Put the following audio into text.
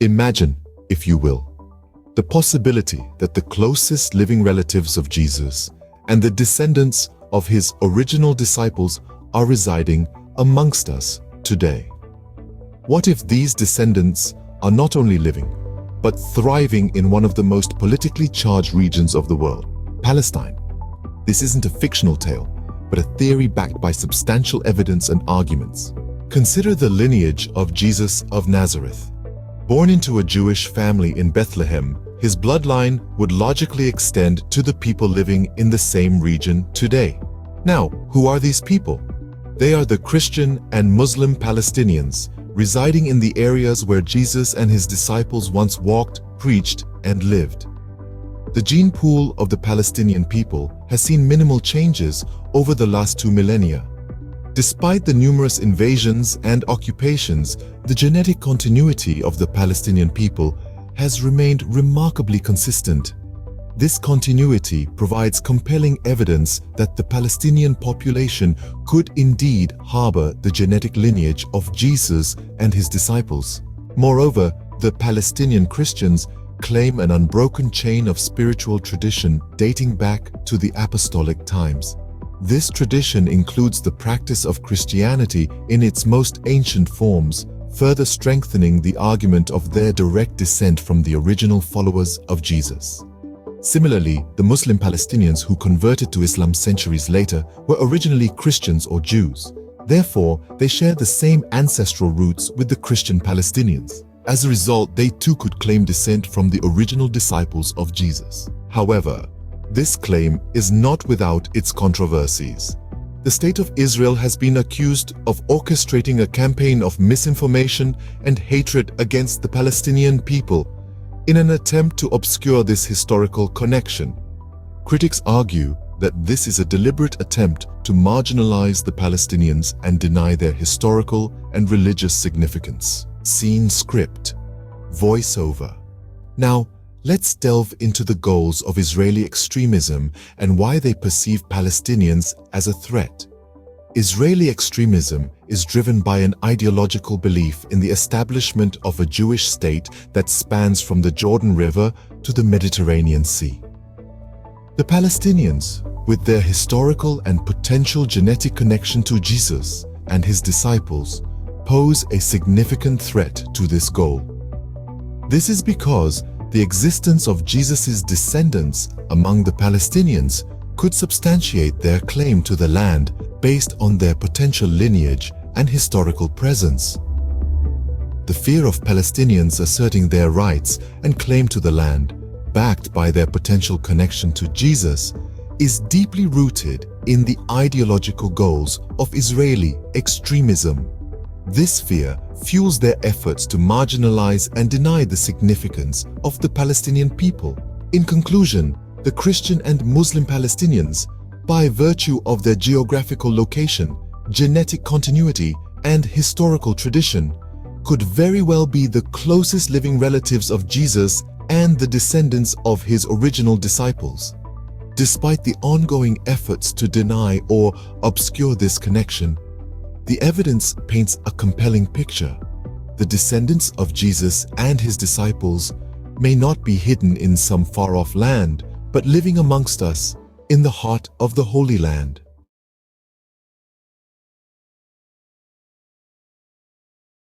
Imagine, if you will, the possibility that the closest living relatives of Jesus and the descendants of his original disciples are residing amongst us today. What if these descendants are not only living, but thriving in one of the most politically charged regions of the world, Palestine? This isn't a fictional tale, but a theory backed by substantial evidence and arguments. Consider the lineage of Jesus of Nazareth. Born into a Jewish family in Bethlehem, his bloodline would logically extend to the people living in the same region today. Now, who are these people? They are the Christian and Muslim Palestinians, residing in the areas where Jesus and his disciples once walked, preached, and lived. The gene pool of the Palestinian people has seen minimal changes over the last 2 millennia. Despite the numerous invasions and occupations, the genetic continuity of the Palestinian people has remained remarkably consistent. This continuity provides compelling evidence that the Palestinian population could indeed harbor the genetic lineage of Jesus and his disciples. Moreover, the Palestinian Christians claim an unbroken chain of spiritual tradition dating back to the apostolic times. This tradition includes the practice of Christianity in its most ancient forms, further strengthening the argument of their direct descent from the original followers of Jesus. Similarly, the Muslim Palestinians who converted to Islam centuries later were originally Christians or Jews. Therefore, they share the same ancestral roots with the Christian Palestinians. As a result, they too could claim descent from the original disciples of Jesus. However, this claim is not without its controversies. The State of Israel has been accused of orchestrating a campaign of misinformation and hatred against the Palestinian people in an attempt to obscure this historical connection. Critics argue that this is a deliberate attempt to marginalize the Palestinians and deny their historical and religious significance. Scene script. Voiceover. Now, let's delve into the goals of Israeli extremism and why they perceive Palestinians as a threat. Israeli extremism is driven by an ideological belief in the establishment of a Jewish state that spans from the Jordan River to the Mediterranean Sea. The Palestinians, with their historical and potential genetic connection to Jesus and his disciples, pose a significant threat to this goal. This is because the existence of Jesus' descendants among the Palestinians could substantiate their claim to the land based on their potential lineage and historical presence. The fear of Palestinians asserting their rights and claim to the land, backed by their potential connection to Jesus, is deeply rooted in the ideological goals of Israeli extremism. This fear fuels their efforts to marginalize and deny the significance of the Palestinian people. In conclusion, the Christian and Muslim Palestinians, by virtue of their geographical location, genetic continuity, and historical tradition, could very well be the closest living relatives of Jesus and the descendants of his original disciples. Despite the ongoing efforts to deny or obscure this connection, the evidence paints a compelling picture. The descendants of Jesus and his disciples may not be hidden in some far-off land, but living amongst us in the heart of the Holy Land.